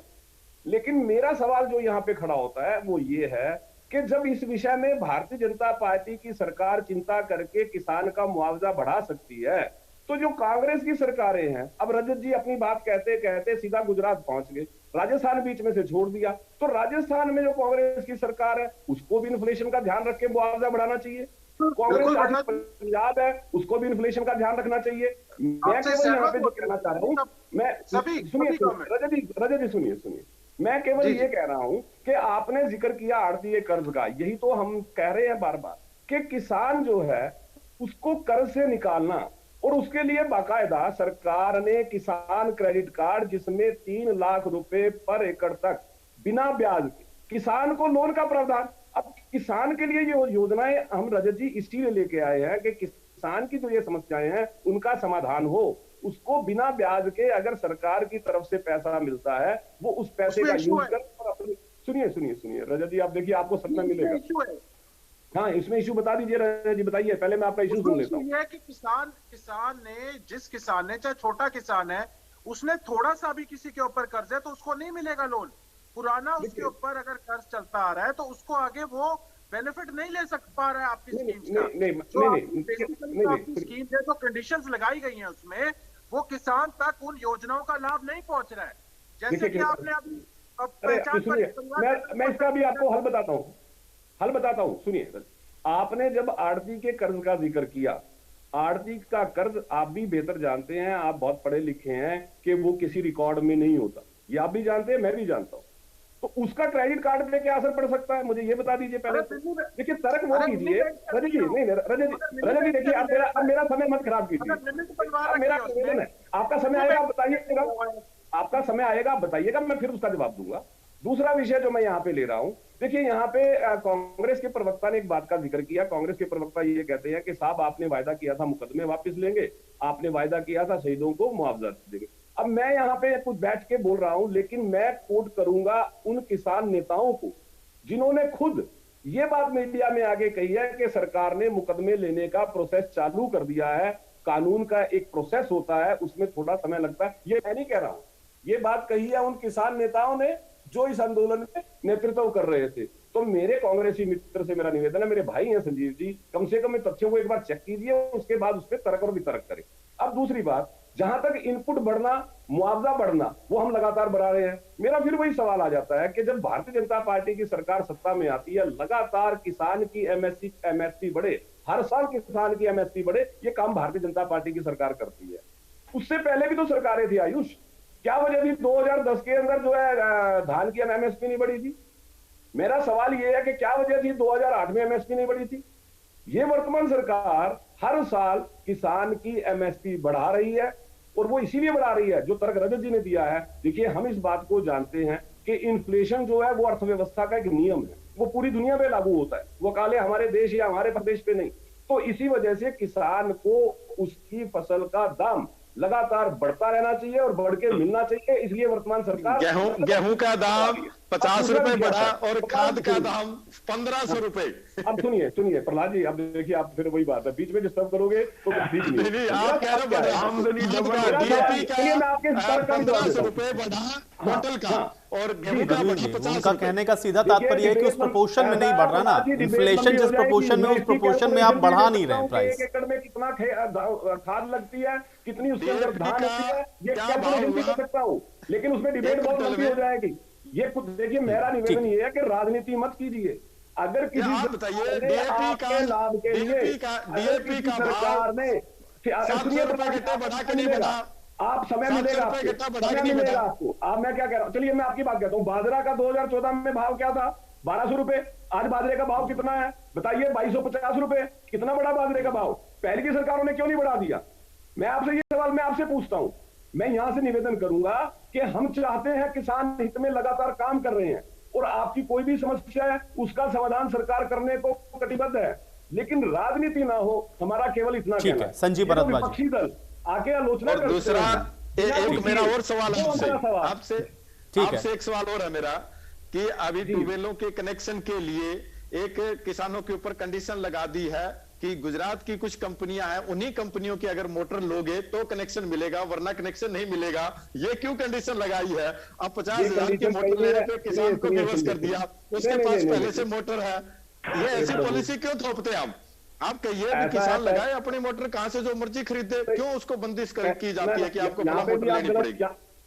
लेकिन मेरा सवाल जो यहाँ पे खड़ा होता है वो ये है कि जब इस विषय में भारतीय जनता पार्टी की सरकार चिंता करके किसान का मुआवजा बढ़ा सकती है, तो जो कांग्रेस की सरकारें हैं, अब रजत जी अपनी बात कहते कहते सीधा गुजरात पहुंच गए, राजस्थान बीच में से छोड़ दिया, तो राजस्थान में जो कांग्रेस की सरकार है उसको भी इन्फ्लेशन का ध्यान रख के मुआवजा बढ़ाना चाहिए। कांग्रेस पंजाब है, उसको भी इन्फ्लेशन का ध्यान रखना चाहिए। मैं केवल यहाँ पे जो कहना चाह रहा हूँ, मैं सुनिए रजत जी सुनिए, मैं केवल ये कह रहा हूं कि आपने जिक्र किया आड़तीय कर्ज का, यही तो हम कह रहे हैं बार बार कि किसान जो है उसको कर्ज से निकालना, और उसके लिए बाकायदा सरकार ने किसान क्रेडिट कार्ड जिसमें 3 लाख रुपए पर एकड़ तक बिना ब्याज किसान को लोन का प्रावधान। अब किसान के लिए ये योजनाएं हम रजत जी इसलिए लेके आए हैं कि किसान की जो ये समस्याएं हैं उनका समाधान हो, उसको बिना ब्याज के अगर सरकार की तरफ से पैसा मिलता है वो उस पैसे का यूज कर और अपनी सुनिए रजत जी, आप देखिए आपको सपना मिलेगा। हाँ, इसमें इशू बता दीजिए रजत जी, बताइए, पहले मैं आपका इशू सुन लेता हूँ। है कि किसान ने, जिस किसान ने, चाहे छोटा किसान है, उसने थोड़ा सा भी किसी के ऊपर कर्ज है तो उसको नहीं मिलेगा लोन। पुराना उसके ऊपर अगर कर्ज चलता आ रहा है तो उसको आगे वो बेनिफिट नहीं ले सक पा रहा है आपकी स्कीम का। स्कीम है जो कंडीशंस लगाई गई हैं उसमें, वो किसान तक उन योजनाओं का लाभ नहीं पहुंच रहा है। जैसे कि आपने अभी मैं इसका भी आपको हल बताता हूं, सुनिए। आपने जब आड़ती के कर्ज का जिक्र किया, आड़ती का कर्ज आप भी बेहतर जानते हैं, आप बहुत पढ़े लिखे हैं, कि वो किसी रिकॉर्ड में नहीं होता, ये आप भी जानते हैं, मैं भी जानता हूं। तो उसका क्रेडिट कार्ड पे क्या असर पड़ सकता है मुझे ये बता दीजिए पहले। देखिए तर्क वो कीजिए रजत जी, नहीं रजत जी देखिए, आप मेरा समय मत खराब कीजिए, मेरा निवेदन है। आपका समय आएगा बताइएगा, आपका समय आएगा बताइएगा, मैं फिर उसका जवाब दूंगा। दूसरा विषय जो मैं यहाँ पे ले रहा हूँ, देखिए यहाँ पे कांग्रेस के प्रवक्ता ने एक बात का जिक्र किया। कांग्रेस के प्रवक्ता ये कहते हैं कि साहब आपने वायदा किया था मुकदमे वापस लेंगे, आपने वायदा किया था शहीदों को मुआवजा देंगे। अब मैं यहाँ पे कुछ बैठ के बोल रहा हूं, लेकिन मैं कोट करूंगा उन किसान नेताओं को जिन्होंने खुद ये बात मीडिया में आगे कही है कि सरकार ने मुकदमे लेने का प्रोसेस चालू कर दिया है। कानून का एक प्रोसेस होता है, उसमें थोड़ा समय लगता है, ये मैं नहीं कह रहा हूं, ये बात कही है उन किसान नेताओं ने जो इस आंदोलन में नेतृत्व कर रहे थे। तो मेरे कांग्रेसी मित्र से मेरा निवेदन है, मेरे भाई हैं संजीव जी, कम से कम तथ्यों को एक बार चेक कीजिए, उसके बाद उस पर तर्क और वितर्क करें। अब दूसरी बात, जहां तक इनपुट बढ़ना, मुआवजा बढ़ना, वो हम लगातार बढ़ा रहे हैं। मेरा फिर वही सवाल आ जाता है कि जब भारतीय जनता पार्टी की सरकार सत्ता में आती है, लगातार किसान की एमएसपी बढ़े, हर साल किसान की एमएसपी बढ़े, ये काम भारतीय जनता पार्टी की सरकार करती है। उससे पहले भी तो सरकारें थी आयुष, क्या वजह थी 2010 के अंदर जो है धान की एमएसपी नहीं बढ़ी थी? मेरा सवाल यह है कि क्या वजह थी 2008 में एमएसपी नहीं बढ़ी थी? ये वर्तमान सरकार हर साल किसान की एमएसपी बढ़ा रही है, और वो इसीलिए बढ़ा रही है जो तर्क रजत जी ने दिया है। देखिए हम इस बात को जानते हैं कि इन्फ्लेशन जो है वो अर्थव्यवस्था का एक नियम है, वो पूरी दुनिया पे लागू होता है, वो काले हमारे देश या हमारे प्रदेश पे नहीं। तो इसी वजह से किसान को उसकी फसल का दाम लगातार बढ़ता रहना चाहिए और बढ़ के मिलना चाहिए। इसलिए वर्तमान सरकार गेहूं का दाम 50 रुपए बढ़ा और खाद का दाम 1500 रुपए। अब सुनिए प्रहलाद जी, अब देखिए आप फिर वही बात है, बीच में डिस्टर्ब करोगे तो ठीक नहीं। आप कह रहे हो आमदनी डीएपी का 1500 रुपए बढ़ा क्विंटल का और गेहूं का बढ़ा 50। उनका कहने का सीधा तात्पर्य है कि उस प्रोपोर्शन में नहीं बढ़ रहा ना, इन्फ्लेशन जिस प्रोपोर्शन में, उस प्रोपोर्शन में आप बढ़ा नहीं रहे प्राइस। 1 एकड़ में कितना खाद लगती है, कितनी उसके अंदर धान लगती है, ये कैलकुलेशन कर सकता हूँ, लेकिन उसमें डिबेट बहुत लंबी हो जाएगी। ये कुछ देखिए, मेरा निवेदन ये है कि राजनीति मत कीजिए। अगर किसी आप बताइए डीएपी का लाभ के लिए सरकार ने बढ़ा के नहीं बढ़ा, आप समय मिलेगा आपको। आप मैं क्या कह रहा हूँ, चलिए मैं आपकी बात कहता हूँ, बाजरा का 2014 में भाव क्या था? 1200 रुपए। आज बाजरे का भाव कितना है बताइए? 2250 रुपए। कितना बड़ा बाजरे का भाव? पहले की सरकारों ने क्यों नहीं बढ़ा दिया? मैं आपसे ये सवाल मैं आपसे पूछता हूं। मैं यहां से निवेदन करूंगा कि हम चाहते हैं, किसान हित में लगातार काम कर रहे हैं और आपकी कोई भी समस्या है उसका समाधान सरकार करने को कटिबद्ध है, लेकिन राजनीति ना हो, हमारा केवल इतना कहना है। संजीव भारद्वाज, विपक्षी दल आके आलोचना और दूसरा एक मेरा और सवाल आपसे एक सवाल और है मेरा कि अभी ट्यूबवेलों के कनेक्शन के लिए एक किसानों के ऊपर कंडीशन लगा दी है कि गुजरात की कुछ कंपनियां हैं, उन्हीं कंपनियों की अगर मोटर लोगे तो कनेक्शन मिलेगा, वरना कनेक्शन नहीं मिलेगा। ये क्यों कंडीशन लगाई है? अब 50,000 की मोटर लेने पे किसान को बेबस कर दिया, उसके पास पहले से मोटर है। ये ऐसी पॉलिसी क्यों थोपते हैं? आप कहिए कि किसान लगाए अपनी मोटर, कहां से जो मर्जी खरीदे, क्यों उसको बंदिश की जाती है कि आपको मोटर लेनी पड़ेगी?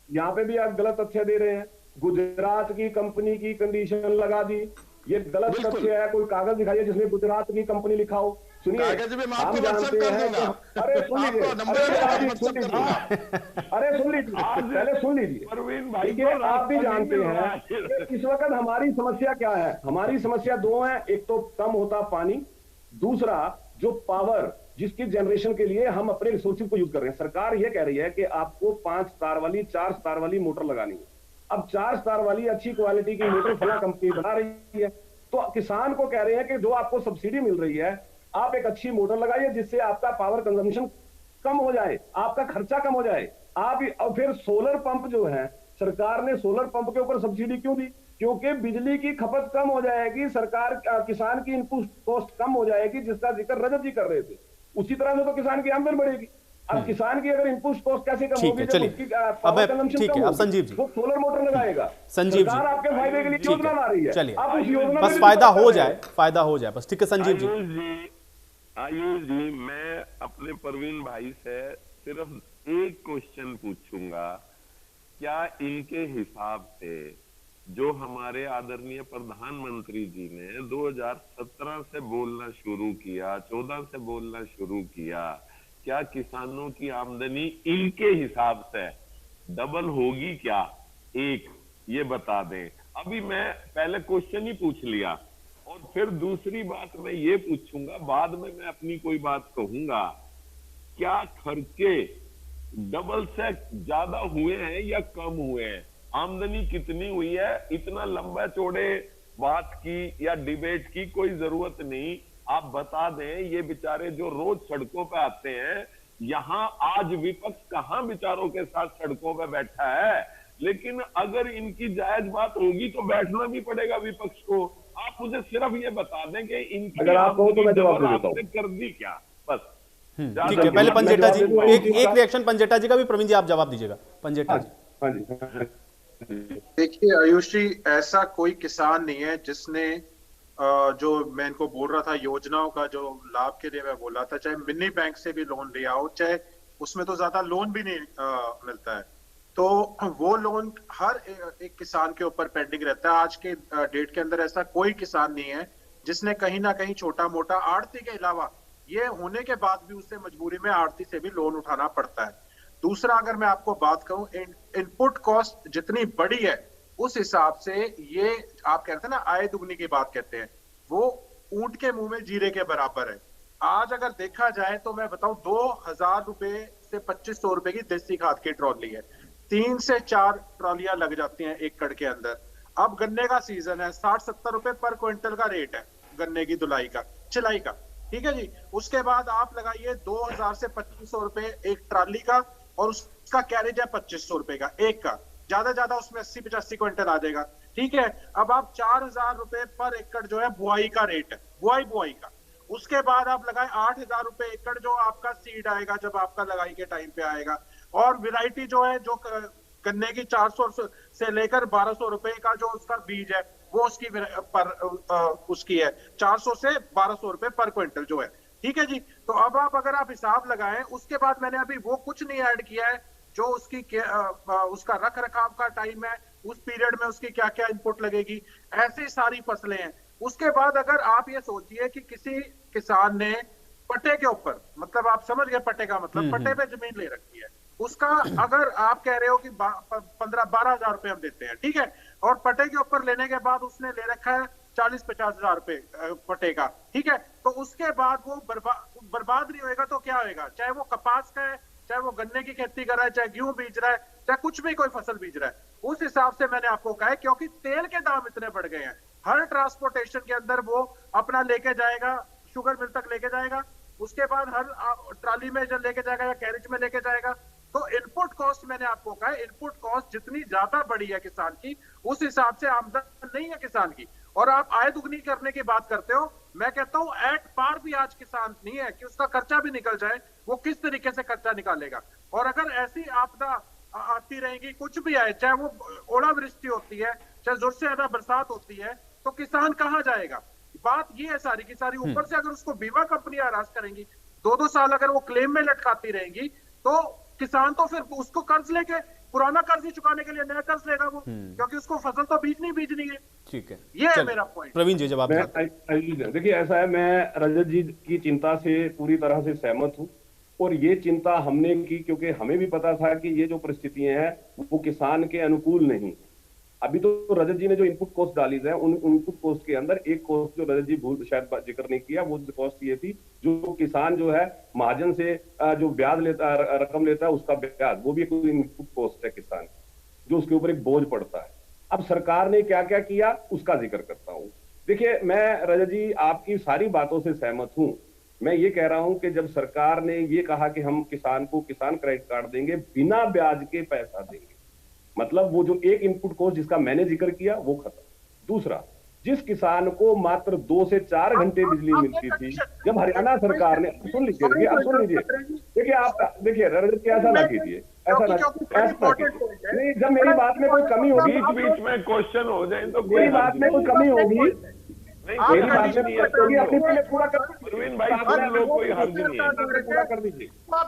यहाँ पे भी आप गलत तथ्य दे रहे हैं। गुजरात की कंपनी की कंडीशन लगा दी, ये गलत तथ्य है। कोई कागज दिखाइए जिसमें गुजरात की कंपनी लिखा हो। सुनिए, कागज में मैं आपको व्हाट्सएप कर दूंगा। अरे सुन लीजिए, पहले सुन लीजिए परवीन भाई, आप भी जानते हैं कि इस वक्त हमारी समस्या क्या है। हमारी समस्या दो है, एक तो कम होता पानी, दूसरा जो पावर जिसकी जनरेशन के लिए हम अपने रिसोर्सेज को यूज कर रहे हैं। सरकार यह कह रही है कि आपको 5 स्टार वाली 4 स्टार वाली मोटर लगानी है। अब 4 स्टार वाली अच्छी क्वालिटी की मोटर फला कंपनी बना रही है, तो किसान को कह रहे हैं कि जो आपको सब्सिडी मिल रही है, आप एक अच्छी मोटर लगाइए जिससे आपका पावर कंजम्पशन कम हो जाए, आपका खर्चा कम हो जाए। और फिर सोलर पंप जो है, सरकार ने सोलर पंप के ऊपर सब्सिडी क्यों दी? क्योंकि बिजली की खपत कम हो जाएगी, सरकार किसान की इनपुट कॉस्ट कम हो जाएगी, जिसका जिक्र रजत जी कर रहे थे। उसी तरह से तो किसान की आमदनी बढ़ेगी। अब किसान की अगर इनपुट कॉस्ट कैसे कम होगी? ठीक है, अब संजीव जी, वो सोलर मोटर लगाएगा। संजीव जी, आपके फायदे के लिए योजना ला रही है। चलिए, आप उस योजना बस फायदा हो जाए बस। ठीक है संजीव जी। आयुष जी, मैं अपने परवीन भाई से सिर्फ एक क्वेश्चन पूछूंगा। क्या इनके हिसाब से जो हमारे आदरणीय प्रधानमंत्री जी ने 2017 से बोलना शुरू किया, 14 से बोलना शुरू किया, क्या किसानों की आमदनी इनके हिसाब से डबल होगी क्या? एक ये बता दें। अभी मैं पहले क्वेश्चन ही पूछ लिया और फिर दूसरी बात मैं ये पूछूंगा, बाद में मैं अपनी कोई बात कहूंगा। क्या खर्चे डबल से ज्यादा हुए हैं या कम हुए हैं? आमदनी कितनी हुई है? इतना लंबा चौड़े बात की या डिबेट की कोई जरूरत नहीं। आप बता दें, ये बेचारे जो रोज सड़कों पे आते हैं, यहाँ आज विपक्ष कहां बेचारों के साथ सड़कों पे बैठा है, लेकिन अगर इनकी जायज बात होगी तो बैठना भी पड़ेगा विपक्ष को। आप मुझे सिर्फ ये बता दें कि इनकी अगर आप कहो तो मैं जवाब दे देता हूं। कर दी क्या? बस ठीक है, पहले पंजेटा जी, एक रिएक्शन पंजेटा जी का भी। प्रवीण जी आप जवाब दीजिएगा। पंजेटा जी। देखिए आयुष जी, ऐसा कोई किसान नहीं है जिसने जो मैं इनको बोल रहा था योजनाओं का जो लाभ के लिए मैं बोल रहा था, चाहे मिनी बैंक से भी लोन लिया हो, चाहे उसमें तो ज्यादा लोन भी नहीं मिलता है, तो वो लोन हर एक किसान के ऊपर पेंडिंग रहता है। आज के डेट के अंदर ऐसा कोई किसान नहीं है जिसने कहीं ना कहीं छोटा मोटा आड़ती के अलावा, ये होने के बाद भी उसे मजबूरी में आड़ती से भी लोन उठाना पड़ता है। दूसरा, अगर मैं आपको बात कहूं, इनपुट कॉस्ट जितनी बड़ी है उस हिसाब से ये आप कहते हैं ना आय दुगनी की बात कहते हैं, वो ऊंट के मुंह में जीरे के बराबर है। आज अगर देखा जाए तो मैं बताऊं 2000 रुपए से 2500 रुपए की देसी खाद की ट्रॉली है, 3 से 4 ट्रॉलियां लग जाती हैं एक कड़ के अंदर। अब गन्ने का सीजन है, 60-70 रुपए पर क्विंटल का रेट है गन्ने की धुलाई का, छिलाई का, ठीक है जी। उसके बाद आप लगाइए 2000 से 2500 रुपए एक ट्रॉली का, और उसका कैरेज है 2500 रुपए का एक का, ज्यादा उसमें 80-85 क्विंटल आ जाएगा। ठीक है। अब आप 4,000 रुपए पर एकड़ जो है बुआई का रेट है, बुआई का। उसके बाद आप लगाए 8,000 रुपए एकड़ जो आपका सीड आएगा जब आपका लगाई के टाइम पे आएगा। और वैरायटी जो है जो गन्ने की 400 से लेकर 1,200 रुपए का जो उसका बीज है वो उसकी उसकी है 400 से 1,200 रुपए पर क्विंटल जो है। ठीक है जी। तो अब अगर आप हिसाब लगाएं, उसके बाद मैंने अभी वो कुछ नहीं ऐड किया है जो उसकी उसका रख रखाव का टाइम है, उस पीरियड में उसकी क्या क्या इनपुट लगेगी, ऐसी सारी फसलें हैं। उसके बाद अगर आप ये सोचिए कि किसी किसान ने पट्टे के ऊपर, मतलब आप समझ गए पट्टे का मतलब, पट्टे पे जमीन ले रखी है, उसका अगर आप कह रहे हो कि 15-12 हजार रुपए हम देते हैं, ठीक है, और पट्टे के ऊपर लेने के बाद उसने ले रखा है 40-50 हजार रुपए पट्टे का, ठीक है, तो उसके बाद वो बर्बाद नहीं होएगा तो क्या होएगा? चाहे वो कपास का है, चाहे वो गन्ने की खेती कर रहा है, चाहे गेहूं बीज रहा है, चाहे कुछ भी कोई फसल बीज रहा है, उस हिसाब से मैंने आपको कहा है। क्योंकि तेल के दाम इतने बढ़ गए हैं, हर ट्रांसपोर्टेशन के अंदर वो अपना लेके जाएगा, शुगर मिल तक लेके जाएगा, उसके बाद हर ट्राली में जब लेके जाएगा या कैरेज में लेके जाएगा। तो इनपुट कॉस्ट मैंने आपको कहा है, इनपुट कॉस्ट जितनी ज्यादा बढ़ी है किसान की, उस हिसाब से आमदन नहीं है किसान की। और आप आय दुगनी करने की बात करते हो, मैं कहता हूं एट पार भी आज किसान नहीं है कि उसका खर्चा भी निकल जाए, वो किस तरीके से खर्चा निकालेगा। और अगर ऐसी आपदा आती रहेगी, कुछ भी आए, चाहे वो ओलावृष्टि होती है, चाहे जोर से ज्यादा बरसात होती है, तो किसान कहां जाएगा? बात ये है सारी की सारी। ऊपर से अगर उसको बीमा कंपनियां हरास करेंगी, 2-2 साल अगर वो क्लेम में लटकाती रहेंगी, तो किसान तो फिर उसको कर्ज लेके, पुराना कर्ज ही चुकाने के लिए नया कर्ज लेगा वो, क्योंकि उसको फसल तो बीजनी है। ठीक है, ये है मेरा पॉइंट। प्रवीण जी जवाब देखिए, ऐसा है, मैं रजत जी की चिंता से पूरी तरह से सहमत हूँ। और ये चिंता हमने की क्योंकि हमें भी पता था कि ये जो परिस्थितियां हैं वो किसान के अनुकूल नहीं। अभी तो रजत जी ने जो इनपुट कॉस्ट डाली है, उन इनपुट कॉस्ट के अंदर एक कॉस्ट जो रजत जी शायद जिक्र नहीं किया, वो कॉस्ट ये थी जो किसान जो है महाजन से जो ब्याज लेता, रकम लेता है, उसका ब्याज, वो भी एक इनपुट कॉस्ट है किसान, जो उसके ऊपर एक बोझ पड़ता है। अब सरकार ने क्या क्या किया उसका जिक्र करता हूं। देखिए, मैं रजत जी आपकी सारी बातों से सहमत हूं। मैं ये कह रहा हूं कि जब सरकार ने ये कहा कि हम किसान को किसान क्रेडिट कार्ड देंगे, बिना ब्याज के पैसा देंगे, मतलब वो जो एक इनपुट कॉस्ट जिसका मैंने जिक्र किया वो खत्म। दूसरा, जिस किसान को मात्र 2 से 4 घंटे बिजली मिलती थी, जब हरियाणा सरकार ने, सुन लीजिए, देखिए आप देखिए रजत ऐसा ना कीजिए, नहीं, जब मेरी बात में कोई कमी होगी, बीच में क्वेश्चन हो जाए तो मेरी बात में कोई कमी होगी, मेरी बात में पूरा कर दीजिए।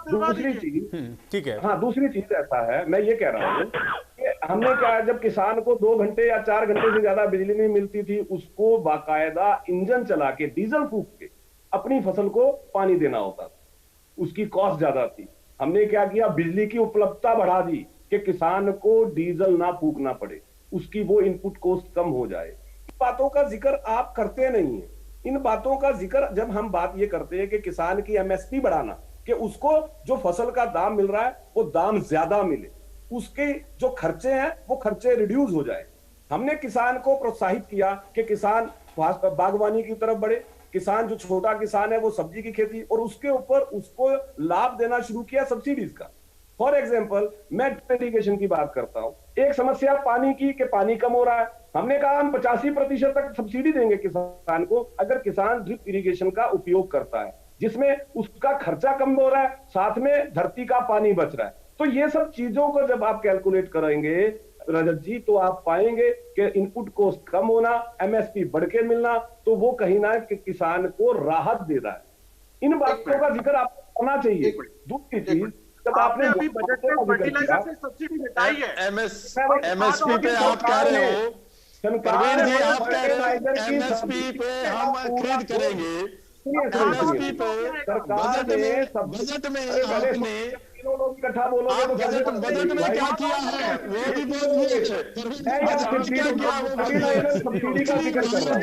दूसरी चीज, ठीक है, हाँ, दूसरी चीज ऐसा है, मैं ये कह रहा हूँ कि हमने क्या, जब किसान को 2 घंटे या 4 घंटे से ज्यादा बिजली नहीं मिलती थी, उसको बाकायदा इंजन चला के, डीजल फूक के अपनी फसल को पानी देना होता था, उसकी कॉस्ट ज्यादा थी। हमने क्या किया, बिजली की उपलब्धता बढ़ा दी कि किसान को डीजल ना फूकना पड़े, उसकी वो इनपुट कॉस्ट कम हो जाए। बातों का जिक्र आप करते नहीं है। इन बातों का जिक्र जब हम बात ये करते हैं कि किसान की एमएसपी बढ़ाना, कि उसको जो फसल का दाम मिल रहा है वो दाम ज्यादा मिले, उसके जो खर्चे हैं वो खर्चे रिड्यूस हो जाए। हमने किसान को प्रोत्साहित किया कि किसान बागवानी की तरफ बढ़े, किसान जो छोटा किसान है वो सब्जी की खेती, और उसके ऊपर उसको लाभ देना शुरू किया सब्सिडीज का। फॉर एग्जाम्पल, मैं इरिगेशन की बात करता हूं, एक समस्या पानी की कि पानी कम हो रहा है, हमने कहा हम 85% तक सब्सिडी देंगे किसान को अगर किसान ड्रिप इरिगेशन का उपयोग करता है, जिसमें उसका खर्चा कम हो रहा है, साथ में धरती का पानी बच रहा है। तो ये सब चीजों को जब आप कैलकुलेट करेंगे रजत जी, तो आप पाएंगे कि इनपुट कॉस्ट कम होना, एमएसपी बढ़ के मिलना, तो वो कहीं ना किसान को राहत दे रहा है। इन बातों का जिक्र आपको करना चाहिए। दूसरी चीज, जब आपने अभी बजट में फर्टिलाइजर से सब्सिडी घटाई है, एमएसपी पे आप कह रहे हो, प्रवीण जी आप कह रहे हो एमएसपी पे हम खरीद करेंगे, एमएसपी पे बजट में आपने इकट्ठा बोलोगे तो बजट में क्या किया है वो भी बोलिए।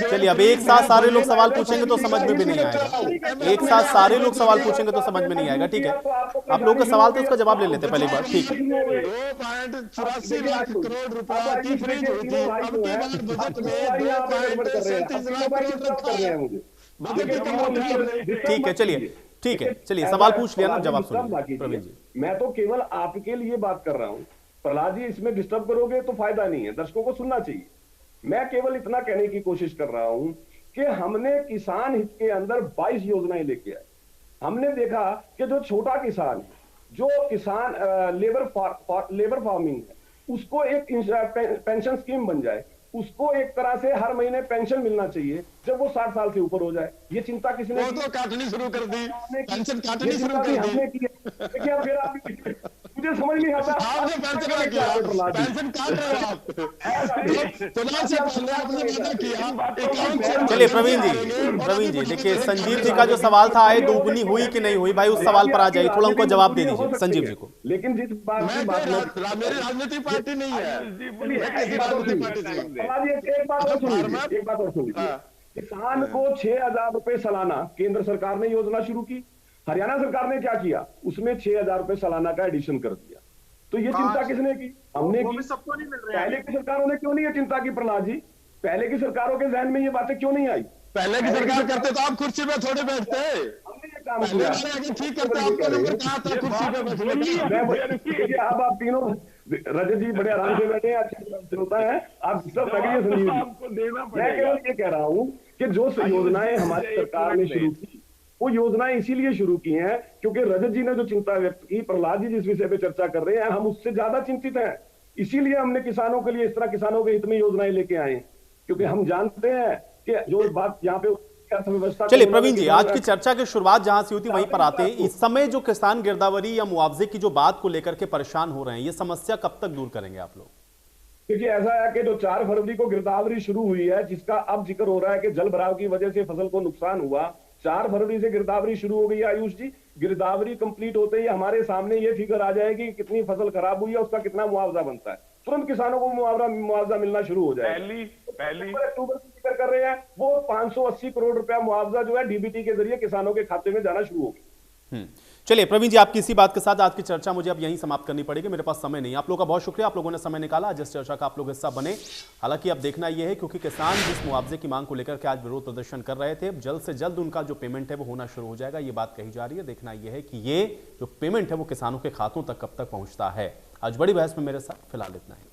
चलिए, अब एक साथ सारे लोग सवाल पूछेंगे तो समझ में भी नहीं आएगा, एक साथ सारे लोग सवाल पूछेंगे तो समझ में नहीं आएगा। ठीक है, आप लोगों का सवाल तो उसका जवाब ले लेते पहली बार। ठीक है, 2.84 लाख करोड़ रुपया की खरीद हुई थी, अब की बार बजट में 2.37 लाख करोड़ रखा है। ठीक है, चलिए, ठीक है, चलिए, सवाल पूछ लिया ना, जवाब सुनिए प्रवीण जी। मैं तो केवल आपके लिए बात कर रहा हूं, प्रहलाद जी इसमें डिस्टर्ब करोगे तो फायदा नहीं है, दर्शकों को सुनना चाहिए। मैं केवल इतना कहने की कोशिश कर रहा हूं कि हमने किसान हित के अंदर 22 योजनाएं लेके आए। हमने देखा कि जो छोटा किसान है, जो किसान लेबर फार्मिंग है, उसको एक पेंशन स्कीम बन जाए, उसको एक तरह से हर महीने पेंशन मिलना चाहिए जब वो 60 साल से ऊपर हो जाए। ये चिंता किसने की? तो काटनी शुरू कर दी, पेंशन काटनी शुरू कर दी हमने की। देखिए फिर आप मुझे समझ नहीं आता आपने पेंशन क्या किया, पेंशन काट रहे हो आप। चुनाव से पहले आपने वादा किया। चलिए प्रवीण जी देखिए, संजीव जी का जो सवाल था आय दोगुनी हुई कि नहीं हुई, भाई उस सवाल पर आ जाइए, थोड़ा उनको जवाब दे दीजिए संजीव जी को। लेकिन जिस बात की बात मेरी राजनीतिक पार्टी नहीं है, एक बात और सुन लीजिए। किसान को 6,000 रुपए सालाना केंद्र सरकार ने योजना शुरू की। हरियाणा सरकार ने क्या किया, उसमें 6,000 रुपए सालाना का एडिशन कर दिया। तो ये चिंता किसने की? हमने की। सबको नहीं मिल रहा है। पहले की सरकारों ने क्यों नहीं ये चिंता की प्रहलाद जी? पहले की सरकारों के जहन में ये बातें क्यों नहीं आई? पहले की सरकार करते तो आप कुर्सी पे थोड़े बैठते। हमने ये काम किया। ठीक करते आपको नंबर कहा था कुर्सी पे बैठने का। अब आप तीनों रजत जी बड़े आराम से बैठे हैं, अच्छा होता है, आप सब लगे संजीव जी। मैं केवल ये कह रहा हूँ कि जो योजनाएं हमारी सरकार ने शुरू की, वो योजनाएं इसीलिए शुरू की हैं क्योंकि रजत जी ने जो चिंता व्यक्त की, प्रहलाद जी जिस विषय पे चर्चा कर रहे हैं, हम उससे ज्यादा चिंतित हैं। इसीलिए हमने किसानों के लिए इस तरह किसानों के हित में योजनाएं लेके आए, क्योंकि हम जानते हैं कि जो बात यहाँ पे अर्थव्यवस्था। चलिए प्रवीण जी, आज की चर्चा की शुरुआत जहां से हुई थी वहीं पर आते हैं। इस समय जो किसान गिरदावरी या मुआवजे की जो बात को लेकर के परेशान हो रहे हैं, ये समस्या कब तक दूर करेंगे आप लोग? क्योंकि ऐसा है कि जो 4 फरवरी को गिरदावरी शुरू हुई है, जिसका अब जिक्र हो रहा है कि जल भराव की वजह से फसल को नुकसान हुआ, 4 फरवरी से गिरदावरी शुरू हो गई है आयुष जी। गिरदावरी कंप्लीट होते ही हमारे सामने ये फिगर आ जाएगी कि कितनी फसल खराब हुई है, उसका कितना मुआवजा बनता है। तुरंत किसानों को मुआवजा मिलना शुरू हो जाएगा। पहली अक्टूबर की जिक्र कर रहे हैं, वो 580 करोड़ रुपया मुआवजा जो है डीबीटी के जरिए किसानों के खाते में जाना शुरू होगी। चलिए प्रवीण जी, आपकी इसी बात के साथ आज की चर्चा मुझे अब यहीं समाप्त करनी पड़ेगी, मेरे पास समय नहीं। आप लोगों का बहुत शुक्रिया, आप लोगों ने समय निकाला, जिस चर्चा का आप लोग हिस्सा बने। हालांकि अब देखना यह है, क्योंकि किसान जिस मुआवजे की मांग को लेकर के आज विरोध प्रदर्शन कर रहे थे, जल्द से जल्द उनका जो पेमेंट है वो होना शुरू हो जाएगा, ये बात कही जा रही है। देखना यह है कि ये जो पेमेंट है वो किसानों के खातों तक कब तक पहुंचता है। आज बड़ी बहस में मेरे साथ फिलहाल इतना ही।